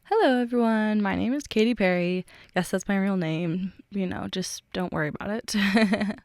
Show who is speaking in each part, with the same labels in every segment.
Speaker 1: Hello, everyone. My name is Katy Perry. Yes, that's my real name. Just don't worry about it.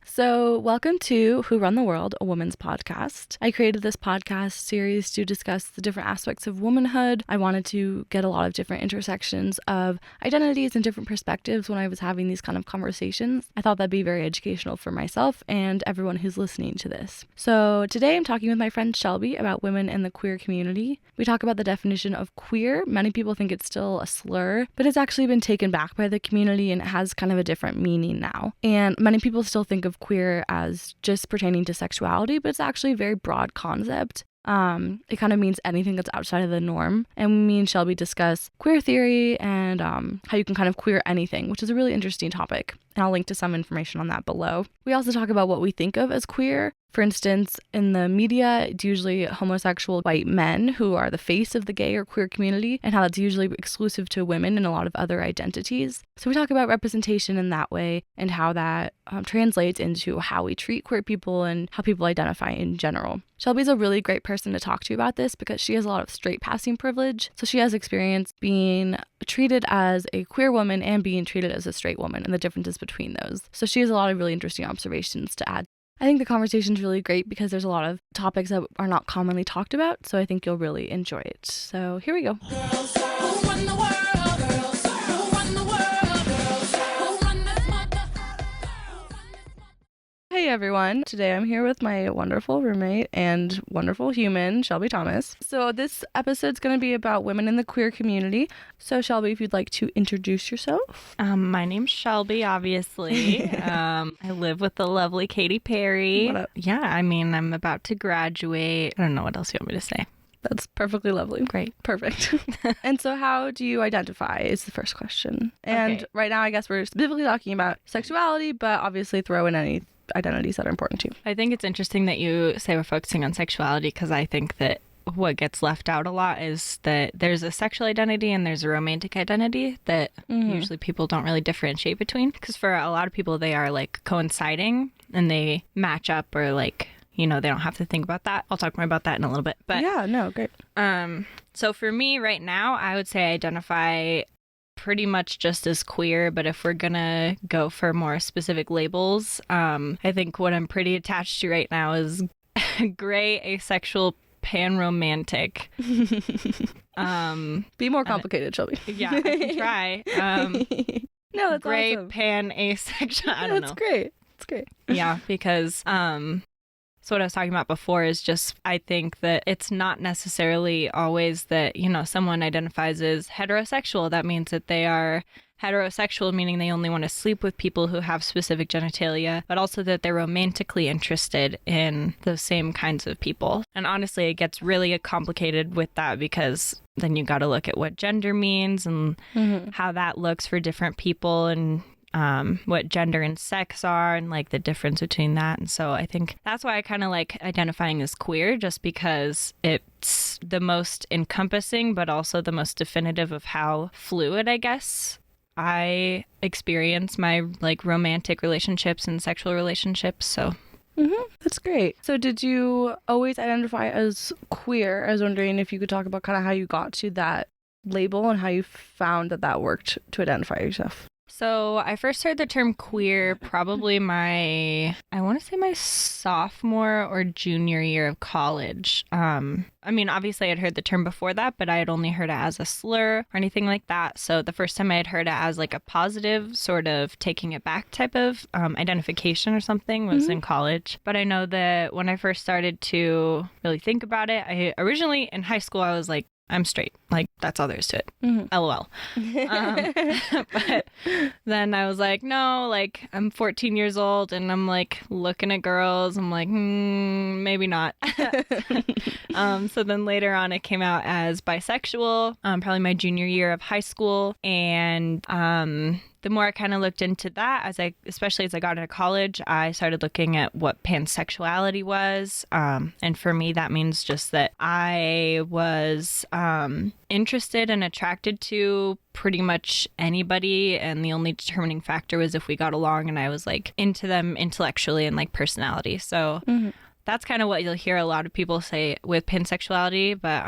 Speaker 1: So, welcome to Who Run the World, a woman's podcast. I created this podcast series to discuss the different aspects of womanhood. I wanted to get a lot of different intersections of identities and different perspectives when I was having these kind of conversations. I thought that'd be very educational for myself and everyone who's listening to this. So, today I'm talking with my friend Shelby about women in the queer community. We talk about the definition of queer. Many people think it's still a slur, but it's actually been taken back by the community and it has kind of a different meaning now. And many people still think of queer as just pertaining to sexuality, but it's actually a very broad concept. It kind of means anything that's outside of the norm. And me and Shelby discuss queer theory and how you can kind of queer anything, which is a really interesting topic. And I'll link to some information on that below. We also talk about what we think of as queer. For instance, in the media, it's usually homosexual white men who are the face of the gay or queer community, and how that's usually exclusive to women and a lot of other identities. So we talk about representation in that way and how that translates into how we treat queer people and how people identify in general. Shelby's a really great person to talk to about this because she has a lot of straight passing privilege. So she has experience being treated as a queer woman and being treated as a straight woman and the differences between those. So she has a lot of really interesting observations to add. I think the conversation's really great because there's a lot of topics that are not commonly talked about, so I think you'll really enjoy it. So here we go. Girls, who run the world? Girls, who run the world? Girls, who run this mother? Hey everyone, today I'm here with my wonderful roommate and wonderful human, Shelby Thomas. So this episode's going to be about women in the queer community. So Shelby, if you'd like to introduce yourself.
Speaker 2: My name's Shelby, obviously. I live with the lovely Katy Perry.
Speaker 1: What up?
Speaker 2: Yeah, I'm about to graduate. I don't know what else you want me to say.
Speaker 1: That's perfectly lovely.
Speaker 2: Great.
Speaker 1: Perfect. And so how do you identify is the first question. And
Speaker 2: Okay.
Speaker 1: Right now, I guess we're specifically talking about sexuality, but obviously throw in any identities that are important to you.
Speaker 2: I think it's interesting that you say we're focusing on sexuality because I think that what gets left out a lot is that there's a sexual identity and there's a romantic identity that usually people don't really differentiate between. Because for a lot of people, they are like coinciding and they match up or like, they don't have to think about that. I'll talk more about that in a little bit. But
Speaker 1: Yeah, no, great.
Speaker 2: So for me right now, I would say I identify pretty much just as queer, but if we're gonna go for more specific labels, I think what I'm pretty attached to right now is gray, asexual, pan-romantic.
Speaker 1: Be more complicated, Shelby.
Speaker 2: Yeah, I can try.
Speaker 1: No, that's
Speaker 2: gray,
Speaker 1: awesome.
Speaker 2: pan, asexual. I don't know.
Speaker 1: That's great. It's great.
Speaker 2: Yeah, because so what I was talking about before is just I think that it's not necessarily always that, someone identifies as heterosexual. That means that they are heterosexual, meaning they only want to sleep with people who have specific genitalia, but also that they're romantically interested in those same kinds of people. And honestly, it gets really complicated with that because then you got to look at what gender means and how that looks for different people and what gender and sex are and like the difference between that. And so I think that's why I kind of like identifying as queer, just because it's the most encompassing but also the most definitive of how fluid, I guess, I experience my like romantic relationships and sexual relationships. So
Speaker 1: That's great. So did you always identify as queer? I was wondering if you could talk about kind of how you got to that label and how you found that worked to identify yourself.
Speaker 2: So I first heard the term queer probably I want to say my sophomore or junior year of college. Obviously I'd heard the term before that, but I had only heard it as a slur or anything like that. So the first time I had heard it as like a positive sort of taking it back type of identification or something was in college. But I know that when I first started to really think about it, I originally in high school, I was like, I'm straight. Like, that's all there is to it. LOL. But then I was like, no, like, I'm 14 years old and I'm like looking at girls. I'm like, maybe not. So then later on, it came out as bisexual, probably my junior year of high school. And the more I kind of looked into that, especially as I got into college, I started looking at what pansexuality was. And for me, that means just that I was interested and attracted to pretty much anybody, and the only determining factor was if we got along and I was like into them intellectually and like personality. So that's kind of what you'll hear a lot of people say with pansexuality, but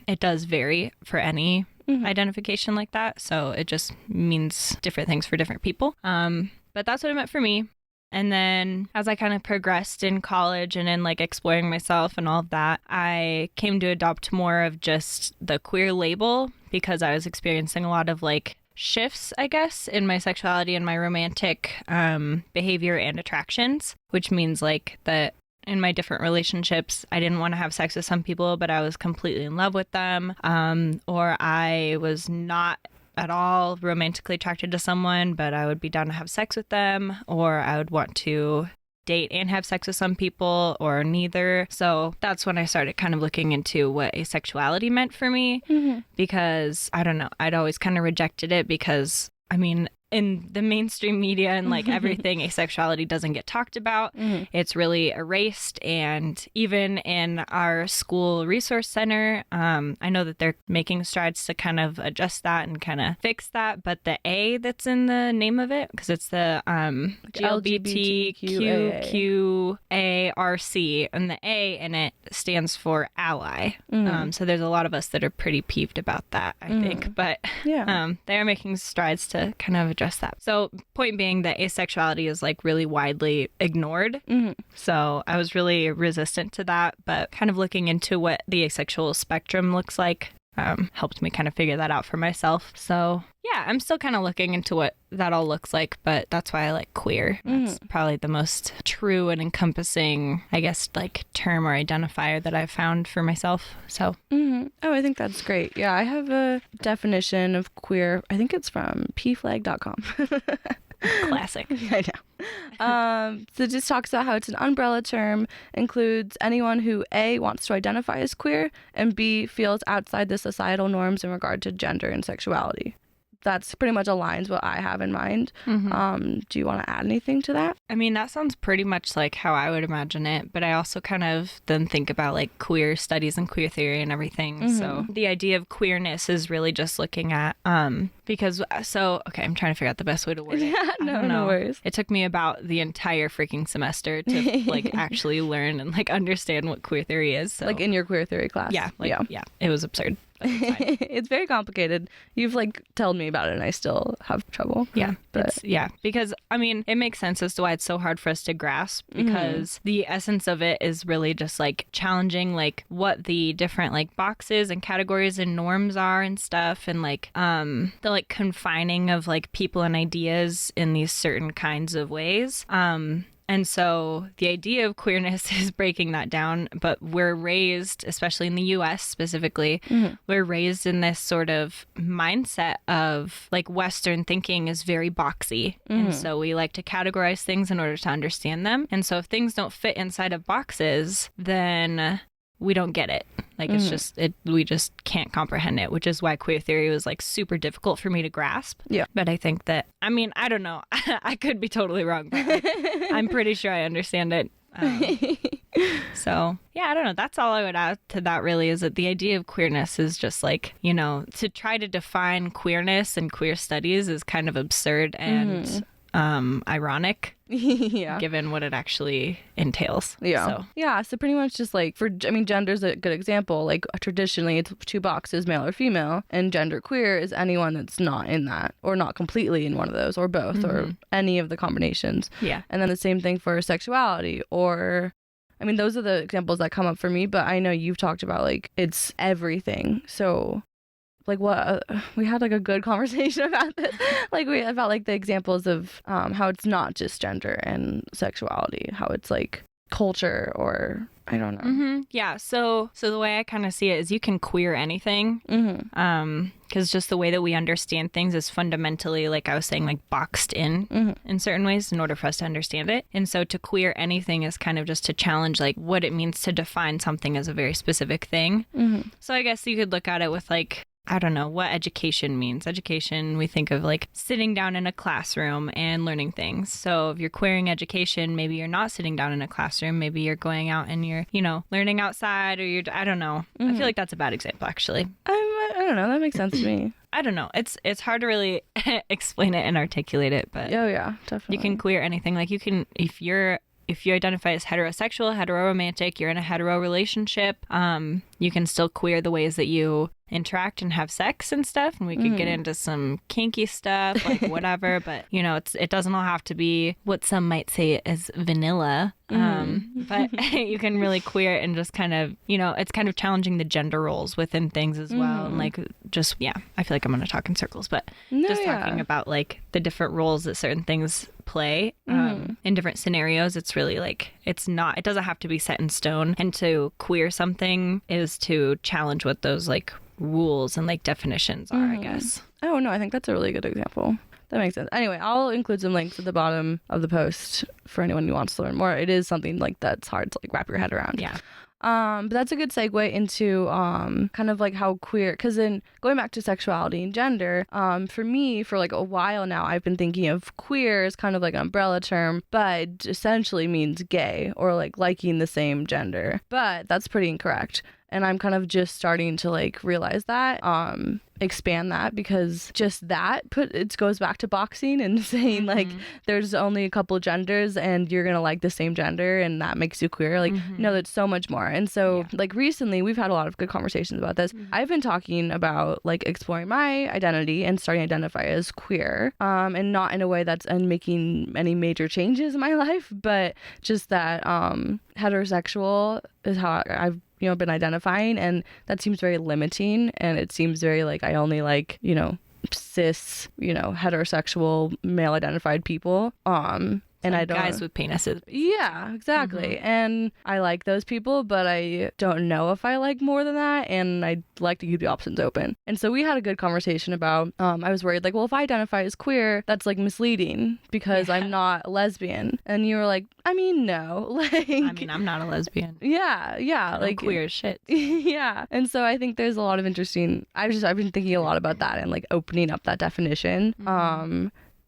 Speaker 2: it does vary for any identification like that. So it just means different things for different people. But that's what it meant for me. And then as I kind of progressed in college and in like exploring myself and all of that, I came to adopt more of just the queer label because I was experiencing a lot of like shifts, I guess, in my sexuality and my romantic behavior and attractions, which means like that in my different relationships, I didn't want to have sex with some people, but I was completely in love with them, or I was not at all romantically attracted to someone, but I would be down to have sex with them, or I would want to date and have sex with some people, or neither. So that's when I started kind of looking into what asexuality meant for me, because I don't know, I'd always kind of rejected it because, I mean, in the mainstream media and like everything, asexuality doesn't get talked about. It's really erased. And even in our school resource center, I know that they're making strides to kind of adjust that and kind of fix that. But the A that's in the name of it, because it's the LGBTQARC, and the A in it stands for ally. So there's a lot of us that are pretty peeved about that, I think. But they are making strides to kind of address that. So point being that asexuality is like really widely ignored. So I was really resistant to that, but kind of looking into what the asexual spectrum looks like helped me kind of figure that out for myself. So yeah, I'm still kind of looking into what that all looks like, but that's why I like queer. That's probably the most true and encompassing, I guess, like term or identifier that I've found for myself. So
Speaker 1: Oh, I think that's great. Yeah, I have a definition of queer. I think it's from pflag.com.
Speaker 2: classic.
Speaker 1: I know. So it just talks about how it's an umbrella term, includes anyone who A, wants to identify as queer, and B, feels outside the societal norms in regard to gender and sexuality. That's pretty much aligns what I have in mind. Do you want to add anything to that?
Speaker 2: I mean, that sounds pretty much like how I would imagine it, but I also kind of then think about like queer studies and queer theory and everything. So the idea of queerness is really just looking at, because, okay, I'm trying to figure out the best way to word it.
Speaker 1: Yeah, no worries.
Speaker 2: It took me about the entire freaking semester to like actually learn and like understand what queer theory is. So.
Speaker 1: Like in your queer theory class?
Speaker 2: Yeah, it was absurd.
Speaker 1: It's very complicated. You've like told me about it and I still have trouble.
Speaker 2: Yeah. Because I mean, it makes sense as to why it's so hard for us to grasp, because the essence of it is really just like challenging like what the different like boxes and categories and norms are and stuff, and like the like confining of like people and ideas in these certain kinds of ways. And so the idea of queerness is breaking that down, but we're raised, especially in the US specifically, we're raised in this sort of mindset of like Western thinking is very boxy. And so we like to categorize things in order to understand them. And so if things don't fit inside of boxes, then we don't get it. Like it's just, we just can't comprehend it, which is why queer theory was like super difficult for me to grasp. Yeah. But I think that, I mean, I don't know. I could be totally wrong, but I'm pretty sure I understand it. So yeah, I don't know. That's all I would add to that really, is that the idea of queerness is just like, you know, to try to define queerness and queer studies is kind of absurd and ironic. Given what it actually entails. So pretty much just like gender's a good example. Like traditionally it's two boxes, male or female, and gender queer is anyone that's not in that, or not completely in one of those, or both, or any of the combinations. And then the same thing for sexuality, or I mean, those are the examples that come up for me, but I know you've talked about like it's everything. So like what we had like a good conversation about this, like about like the examples of how it's not just gender and sexuality, how it's like culture, or I don't know. Yeah, so the way I kind of see it is you can queer anything, because just the way that we understand things is fundamentally, like I was saying, like boxed in certain ways in order for us to understand it. And so to queer anything is kind of just to challenge like what it means to define something as a very specific thing. So I guess you could look at it with like, I don't know what education means. Education, we think of like sitting down in a classroom and learning things. So if you're queering education, maybe you're not sitting down in a classroom. Maybe you're going out and you're, you know, learning outside, or you're, I don't know. I feel like that's a bad example, actually. I don't know. That makes sense to me. I don't know. It's hard to really explain it and articulate it, but
Speaker 1: yeah, definitely.
Speaker 2: You can queer anything. Like you can, if you're if you identify as heterosexual, heteroromantic, you're in a hetero relationship, you can still queer the ways that you interact and have sex and stuff, and we could get into some kinky stuff, like whatever, but you know, it doesn't all have to be what some might say is vanilla. But you can really queer it and just kind of, you know, it's kind of challenging the gender roles within things as well. And like, just, yeah, I feel like I'm going to talk in circles, but talking about like the different roles that certain things play in different scenarios. It's really like, it doesn't have to be set in stone, and to queer something is to challenge what those like rules and like definitions are, I guess.
Speaker 1: Oh no, I think that's a really good example. That makes sense. Anyway, I'll include some links at the bottom of the post for anyone who wants to learn more. It is something like that's hard to like wrap your head around.
Speaker 2: Yeah.
Speaker 1: But that's a good segue into kind of like how queer, because then going back to sexuality and gender, for me, for like a while now, I've been thinking of queer as kind of like an umbrella term, but essentially means gay or like liking the same gender. But that's pretty incorrect. And I'm kind of just starting to like realize that, expand that, because just that it goes back to boxing and saying like there's only a couple genders and you're gonna like the same gender and that makes you queer. Like no, that's so much more. And so like recently we've had a lot of good conversations about this. I've been talking about like exploring my identity and starting to identify as queer, and not in a way that's making any major changes in my life, but just that heterosexual is how I've been identifying, and that seems very limiting, and it seems very like I only like, cis, heterosexual male identified people. And
Speaker 2: like
Speaker 1: I don't
Speaker 2: guys with penises.
Speaker 1: Yeah, exactly. And I like those people, but I don't know if I like more than that, and I like to keep the options open. And so we had a good conversation about I was worried like, well, if I identify as queer, that's like misleading because I'm not a lesbian. And you were like, I mean, no. Like
Speaker 2: I mean, I'm not a lesbian.
Speaker 1: Yeah,
Speaker 2: I'm
Speaker 1: like
Speaker 2: queer as shit.
Speaker 1: Yeah. And so I think there's a lot of interesting I've been thinking a lot about that and like opening up that definition.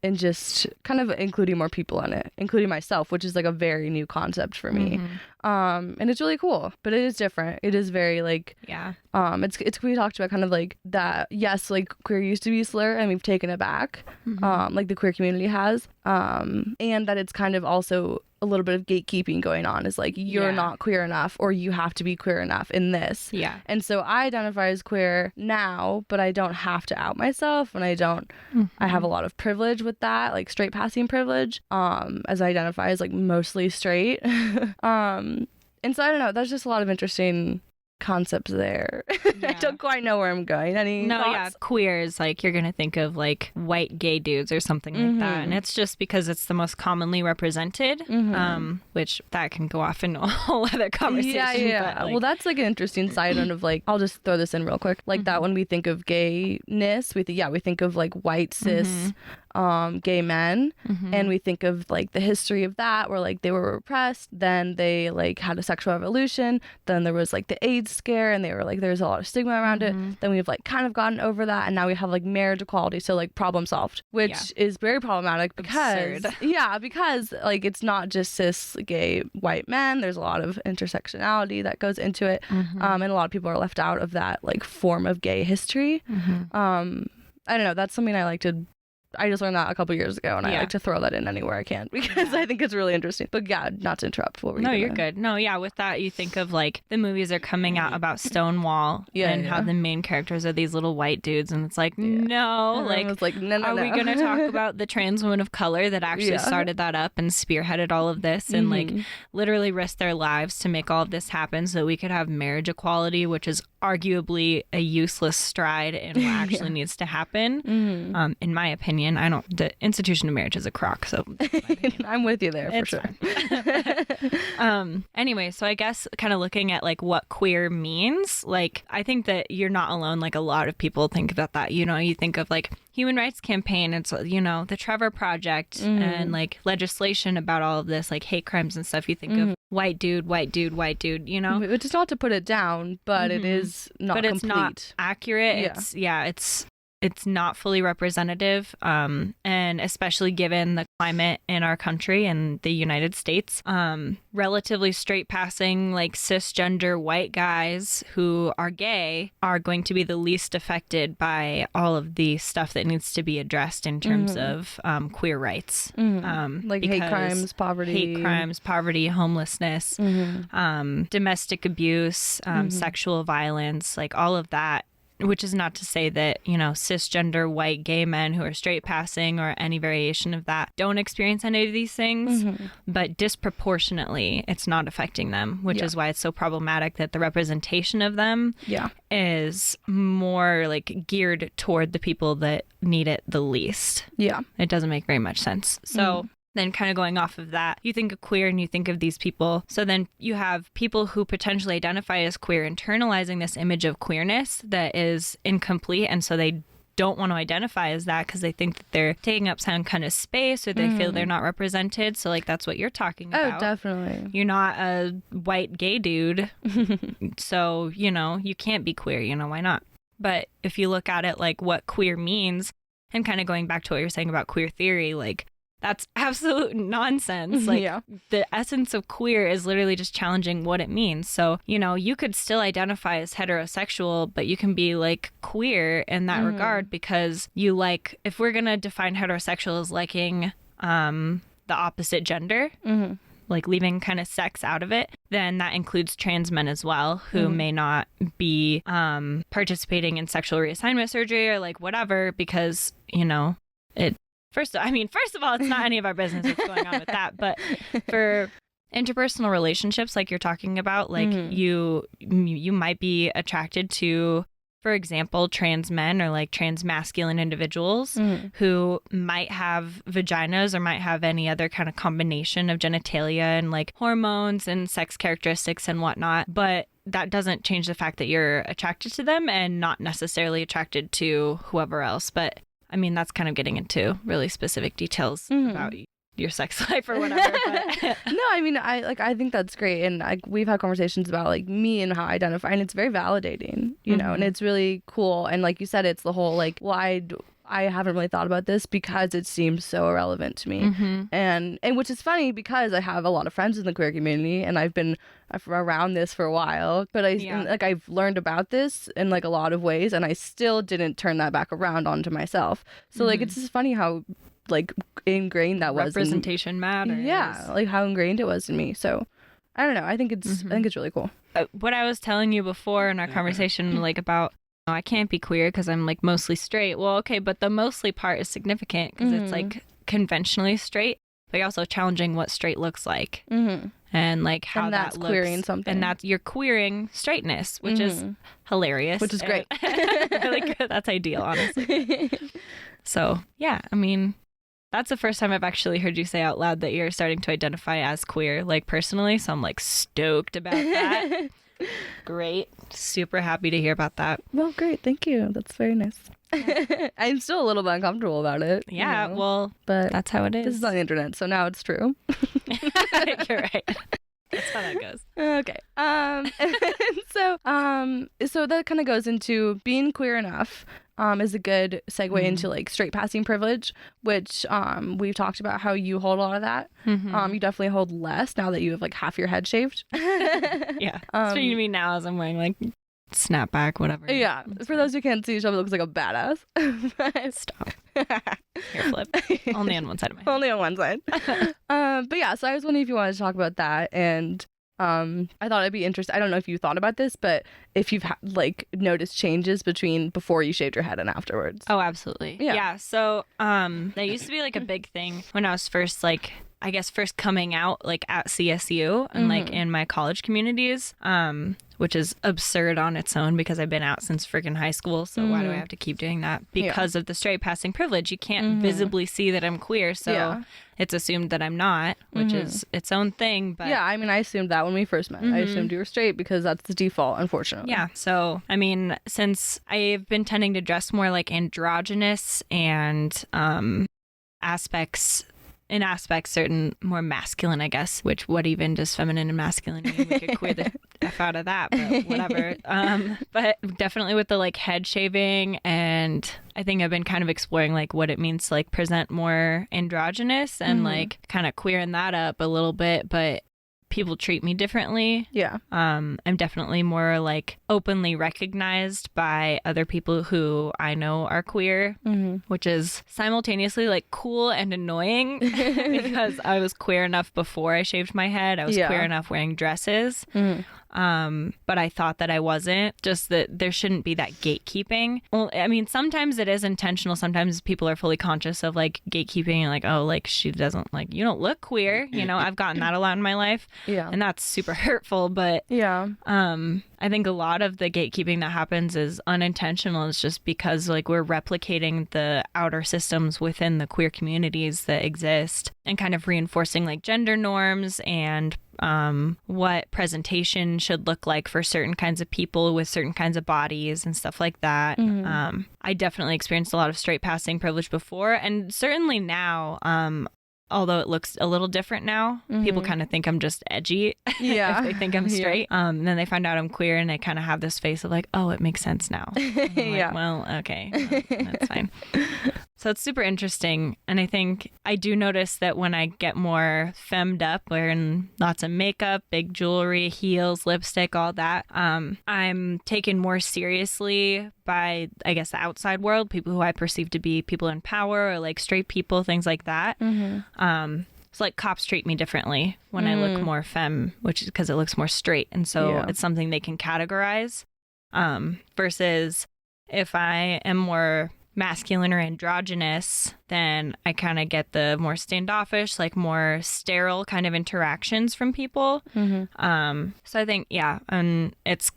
Speaker 1: And just kind of including more people in it, including myself, which is like a very new concept for me. And it's really cool, but it is different. It is very like, it's we talked about kind of like that. Yes, like queer used to be a slur and we've taken it back, like the queer community has, and that it's kind of also a little bit of gatekeeping going on, is like you're not queer enough or you have to be queer enough in this. And so I identify as queer now, but I don't have to out myself, and I don't I have a lot of privilege with that, like straight passing privilege, as I identify as like mostly straight. And so I don't know, there's just a lot of interesting concepts there. I don't quite know where I'm going. Any thoughts?
Speaker 2: Queer is like, you're gonna think of like white gay dudes or something like that, and it's just because it's the most commonly represented, which that can go off into a whole other conversation. But, like,
Speaker 1: well, that's like an interesting side note of like, I'll just throw this in real quick, like that when we think of gayness, we think of like white cis gay men, and we think of like the history of that, where like they were repressed, then they like had a sexual revolution, then there was like the AIDS scare, and they were like, there's a lot of stigma around it, then we've like kind of gotten over that, and now we have like marriage equality, so like problem solved, which is very problematic because because like it's not just cis gay white men, there's a lot of intersectionality that goes into it, and a lot of people are left out of that like form of gay history. I don't know, that's something I just learned that a couple years ago, and I like to throw that in anywhere I can because I think it's really interesting. But yeah, not to interrupt. What were you
Speaker 2: No, you're good. No, yeah, with that, you think of like the movies are coming out about Stonewall and how the main characters are these little white dudes, and it's like, no, like,
Speaker 1: no,
Speaker 2: are we going to talk about the trans women of color that actually started that up and spearheaded all of this and like literally risked their lives to make all of this happen so that we could have marriage equality, which is arguably a useless stride in what actually needs to happen, in my opinion. The institution of marriage is a crock, so
Speaker 1: I'm with you there for sure.
Speaker 2: Anyway, so I guess kind of looking at like what queer means, like I think that you're not alone. Like a lot of people think about that. You think of like Human Rights Campaign, it's the Trevor Project, and like legislation about all of this, like hate crimes and stuff. You think of white dude, white dude, white dude,
Speaker 1: Which is not to put it down, but it is not complete.
Speaker 2: It's not accurate. It's it's not fully representative, and especially given the climate in our country and the United States, relatively straight passing, like cisgender white guys who are gay are going to be the least affected by all of the stuff that needs to be addressed in terms of queer rights,
Speaker 1: like hate crimes, poverty,
Speaker 2: homelessness, domestic abuse, sexual violence, like all of that. Which is not to say that, you know, cisgender white gay men who are straight passing or any variation of that don't experience any of these things, but disproportionately it's not affecting them, which is why it's so problematic that the representation of them is more like geared toward the people that need it the least. Yeah. It doesn't make very much sense. So then kind of going off of that, you think of queer and you think of these people. So then you have people who potentially identify as queer internalizing this image of queerness that is incomplete. And so they don't want to identify as that because they think that they're taking up some kind of space or they feel they're not represented. So like that's what you're talking about.
Speaker 1: Oh, definitely.
Speaker 2: You're not a white gay dude. So, you know, you can't be queer. You know, why not? But if you look at it like what queer means and kind of going back to what you're saying about queer theory, like that's absolute nonsense. Like the essence of queer is literally just challenging what it means. So, you know, you could still identify as heterosexual, but you can be like queer in that regard because you like, if we're going to define heterosexual as liking the opposite gender, like leaving kind of sex out of it, then that includes trans men as well who may not be participating in sexual reassignment surgery or like whatever because, you know, First of all, it's not any of our business what's going on with that. But for interpersonal relationships, like you're talking about, like you might be attracted to, for example, trans men or like trans masculine individuals who might have vaginas or might have any other kind of combination of genitalia and like hormones and sex characteristics and whatnot. But that doesn't change the fact that you're attracted to them and not necessarily attracted to whoever else. But I mean, that's kind of getting into really specific details about your sex life or whatever. But.
Speaker 1: No, I mean, I think that's great. And we've had conversations about like me and how I identify, and it's very validating, you know, and it's really cool. And like you said, it's the whole like, why I haven't really thought about this because it seems so irrelevant to me. And which is funny because I have a lot of friends in the queer community and I've been around this for a while, but I've learned about this in like a lot of ways and I still didn't turn that back around onto myself. So like it's just funny how like ingrained that was.
Speaker 2: Representation matters.
Speaker 1: Yeah, like how ingrained it was in me. So I don't know. I think it's really cool.
Speaker 2: What I was telling you before in our conversation, like about I can't be queer because I'm like mostly straight. Well, okay, but the mostly part is significant because it's like conventionally straight, but you're also challenging what straight looks like and like how
Speaker 1: and that's
Speaker 2: that looks.
Speaker 1: Queering something.
Speaker 2: And that's you're queering straightness, which is hilarious,
Speaker 1: which is great.
Speaker 2: Really good. That's ideal, honestly. So yeah, I mean, that's the first time I've actually heard you say out loud that you're starting to identify as queer, like personally. So I'm like stoked about that. Great. Super happy to hear about that.
Speaker 1: Well, great. Thank you. That's very nice. I'm still a little bit uncomfortable about it.
Speaker 2: Yeah,
Speaker 1: you know?
Speaker 2: well,
Speaker 1: but
Speaker 2: that's how it is.
Speaker 1: This is on the internet, so now it's true.
Speaker 2: You're right. That's how that goes.
Speaker 1: Okay. So that kind of goes into being queer enough is a good segue into like straight passing privilege, which we've talked about how you hold a lot of that. You definitely hold less now that you have like half your head shaved.
Speaker 2: Yeah. Speaking to me now as I'm wearing like snapback, whatever.
Speaker 1: Yeah. For those who can't see, Shelby looks like a badass.
Speaker 2: Stop. Hair flip. Only on one side of my head.
Speaker 1: Only on one side. But yeah, so I was wondering if you wanted to talk about that. And I thought it'd be interesting. I don't know if you thought about this, but if you've like noticed changes between before you shaved your head and afterwards.
Speaker 2: Oh, absolutely. Yeah. So that used to be like a big thing when I was first like, I guess first coming out like at CSU and like in my college communities, which is absurd on its own because I've been out since freaking high school. So why do I have to keep doing that? Because of the straight passing privilege. You can't visibly see that I'm queer. So it's assumed that I'm not, which is its own thing. But
Speaker 1: yeah, I mean, I assumed that when we first met. I assumed you were straight because that's the default, unfortunately.
Speaker 2: Yeah. So, I mean, since I've been tending to dress more like androgynous and aspects in aspects, certain more masculine, I guess, which what even does feminine and masculine mean? We could queer the F out of that, but whatever. But definitely with the like head shaving, and I think I've been kind of exploring like what it means to like present more androgynous and like kind of queering that up a little bit, but people treat me differently.
Speaker 1: Yeah.
Speaker 2: I'm definitely more like openly recognized by other people who I know are queer, which is simultaneously like cool and annoying because I was queer enough before I shaved my head. I was queer enough wearing dresses. But I thought that I wasn't, just that there shouldn't be that gatekeeping. Well, I mean, sometimes it is intentional. Sometimes people are fully conscious of like gatekeeping and like, oh, like she doesn't like, you don't look queer. You know, I've gotten that a lot in my life.
Speaker 1: Yeah.
Speaker 2: And that's super hurtful. But
Speaker 1: yeah.
Speaker 2: I think a lot of the gatekeeping that happens is unintentional. It's just because like we're replicating the outer systems within the queer communities that exist and kind of reinforcing like gender norms and what presentation should look like for certain kinds of people with certain kinds of bodies and stuff like that. I definitely experienced a lot of straight passing privilege before, and certainly now, although it looks a little different now, people kind of think I'm just edgy if they think I'm straight. And then they find out I'm queer and they kind of have this face of like, oh, it makes sense now. Like, well, okay, that's fine. So it's super interesting. And I think I do notice that when I get more femmed up, wearing lots of makeup, big jewelry, heels, lipstick, all that, I'm taken more seriously by, I guess, the outside world, people who I perceive to be people in power or like straight people, things like that. It's like cops treat me differently when I look more femme, which is because it looks more straight. And so it's something they can categorize, versus if I am more masculine or androgynous, then I kind of get the more standoffish, like more sterile kind of interactions from people. So I think, and that's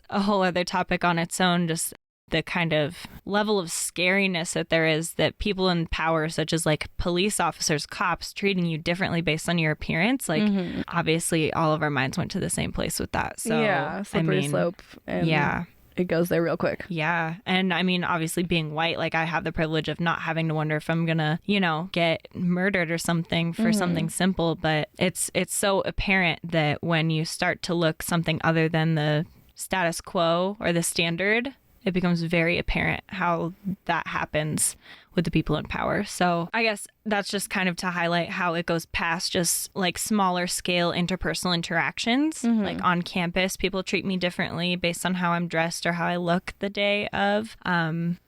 Speaker 2: a whole other topic on its own, just the kind of level of scariness that there is that people in power, such as like police officers, cops, treating you differently based on your appearance. Like obviously all of our minds went to the same place with that. So
Speaker 1: slippery slope. And it goes there real quick.
Speaker 2: Yeah. And I mean, obviously being white, like I have the privilege of not having to wonder if I'm gonna, you know, get murdered or something for something simple. But it's so apparent that when you start to look something other than the status quo or the standard, it becomes very apparent how that happens with the people in power. So I guess that's just kind of to highlight how it goes past just like smaller scale interpersonal interactions. Like on campus, people treat me differently based on how I'm dressed or how I look the day of.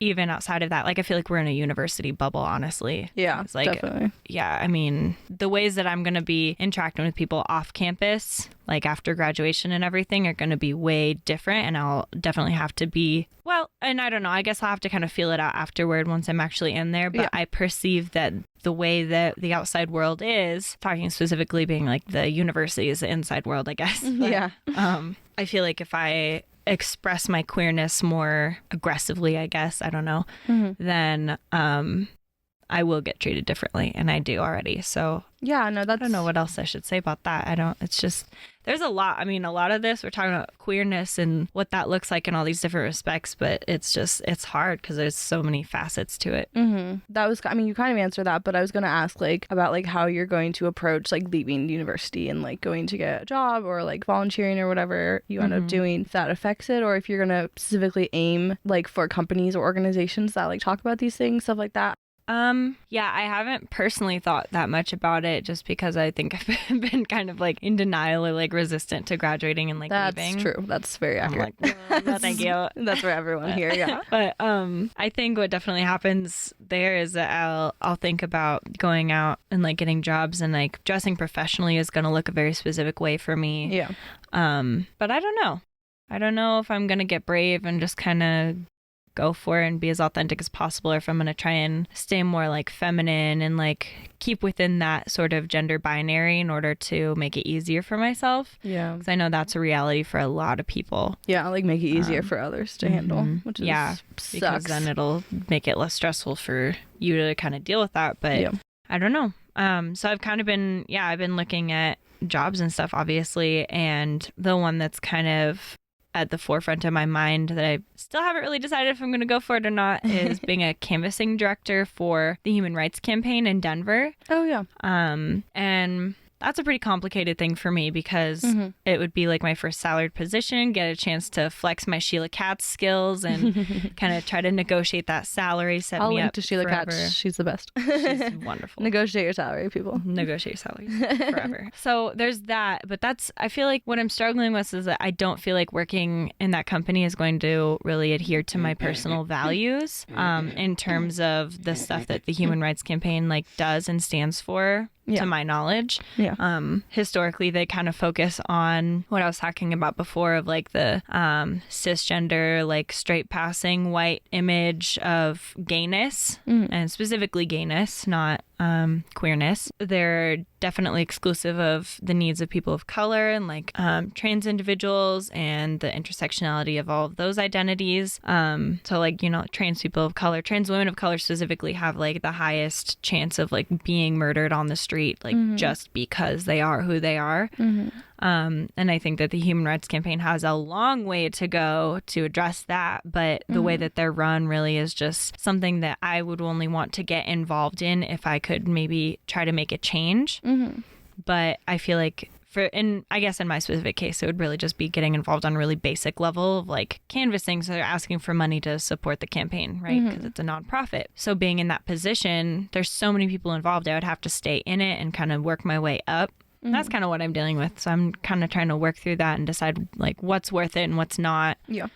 Speaker 2: Even outside of that, like I feel like we're in a university bubble, honestly.
Speaker 1: Yeah,
Speaker 2: it's like,
Speaker 1: definitely.
Speaker 2: Yeah, I mean, the ways that I'm going to be interacting with people off campus, like after graduation and everything, are going to be way different. And I'll definitely have to be, well, and I don't know, I guess I'll have to kind of feel it out afterward once I'm actually in there. But I perceive that the way that the outside world is, talking specifically being like the university is the inside world, I guess. But, I feel like if I express my queerness more aggressively, I guess, I don't know, then I will get treated differently, and I do already. So
Speaker 1: yeah, no, that's...
Speaker 2: I don't know what else I should say about that. It's just, there's a lot. I mean, a lot of this, we're talking about queerness and what that looks like in all these different respects, but it's hard because there's so many facets to it.
Speaker 1: That was, I mean, you kind of answered that, but I was going to ask like about like how you're going to approach like leaving university and like going to get a job or like volunteering or whatever you end up doing, if that affects it, or if you're going to specifically aim like for companies or organizations that like talk about these things, stuff like that.
Speaker 2: Yeah, I haven't personally thought that much about it just because I think I've been kind of like in denial or like resistant to graduating and like leaving.
Speaker 1: That's true. That's very accurate.
Speaker 2: I'm like, no, thank you.
Speaker 1: That's for everyone here, yeah.
Speaker 2: But I think what definitely happens there is that I'll think about going out and like getting jobs, and like dressing professionally is going to look a very specific way for me.
Speaker 1: Yeah.
Speaker 2: But I don't know. I don't know if I'm going to get brave and just kind of go for it and be as authentic as possible, or if I'm going to try and stay more like feminine and like keep within that sort of gender binary in order to make it easier for myself.
Speaker 1: Yeah.
Speaker 2: Because I know that's a reality for a lot of people.
Speaker 1: Yeah, like make it easier for others to handle, which is
Speaker 2: because
Speaker 1: sucks.
Speaker 2: then it'll make it less stressful for you to kind of deal with that. But I don't know. So I've kind of been, I've been looking at jobs and stuff, obviously, and the one that's kind of at the forefront of my mind that I still haven't really decided if I'm going to go for it or not is being a canvassing director for the Human Rights Campaign in Denver.
Speaker 1: Oh, yeah.
Speaker 2: And that's a pretty complicated thing for me because it would be like my first salaried position, get a chance to flex my Sheila Katz skills and kind of try to negotiate that salary, set
Speaker 1: I'll
Speaker 2: me
Speaker 1: link
Speaker 2: up
Speaker 1: to Sheila
Speaker 2: forever.
Speaker 1: Katz. She's the best.
Speaker 2: She's wonderful.
Speaker 1: Negotiate your salary, people.
Speaker 2: Negotiate salary forever. So there's that. But I feel like what I'm struggling with is that I don't feel like working in that company is going to really adhere to my personal values in terms of the stuff that the Human Rights Campaign like does and stands for. To my knowledge. Historically, they kind of focus on what I was talking about before of like the cisgender, like straight passing white image of gayness and specifically gayness, not queerness. They're definitely exclusive of the needs of people of color and like trans individuals and the intersectionality of all of those identities. So like, you know, trans people of color, trans women of color specifically have like the highest chance of like being murdered on the street, like just because they are who they are. And I think that the Human Rights Campaign has a long way to go to address that. But the way that they're run really is just something that I would only want to get involved in if I could maybe try to make a change. But I feel like I guess in my specific case, it would really just be getting involved on a really basic level of like canvassing. So they're asking for money to support the campaign, right? Because it's a nonprofit. So being in that position, there's so many people involved. I would have to stay in it and kind of work my way up. That's kind of what I'm dealing with. So I'm kind of trying to work through that and decide like what's worth it and what's not. Yeah.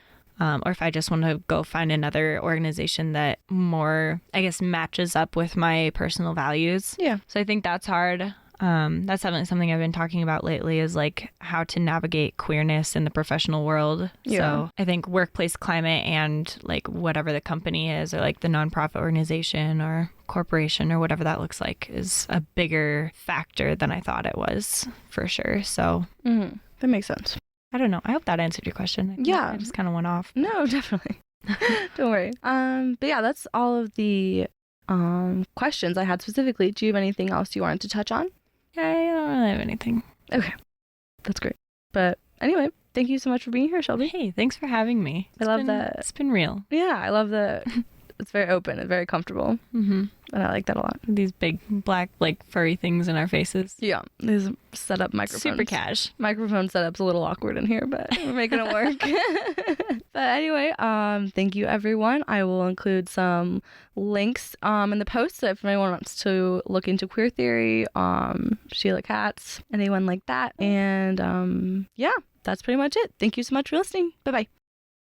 Speaker 2: Or if I just want to go find another organization that more, I guess, matches up with my personal values. Yeah. So I think that's hard. That's definitely something I've been talking about lately is like how to navigate queerness in the professional world. Yeah. So I think workplace climate and like whatever the company is or like the nonprofit organization or corporation or whatever that looks like is a bigger factor than I thought it was for sure. So
Speaker 1: that makes sense.
Speaker 2: I don't know. I hope that answered your question. I just kind of went off.
Speaker 1: No, definitely. Don't worry. But yeah, that's all of the questions I had specifically. Do you have anything else you wanted to touch on?
Speaker 2: I don't really have anything.
Speaker 1: Okay. That's great. But anyway, thank you so much for being here, Shelby.
Speaker 2: Hey, thanks for having me.
Speaker 1: I love that.
Speaker 2: It's been real.
Speaker 1: Yeah, I love that. It's very open and very comfortable. And I like that a lot.
Speaker 2: These big black like furry things in our faces.
Speaker 1: Yeah, these set up microphones.
Speaker 2: Super cash.
Speaker 1: Microphone setup's a little awkward in here, but we're making it work. But anyway, thank you everyone. I will include some links in the post if anyone wants to look into queer theory, Sheila Katz, anyone like that. And yeah, that's pretty much it. Thank you so much for listening. Bye-bye.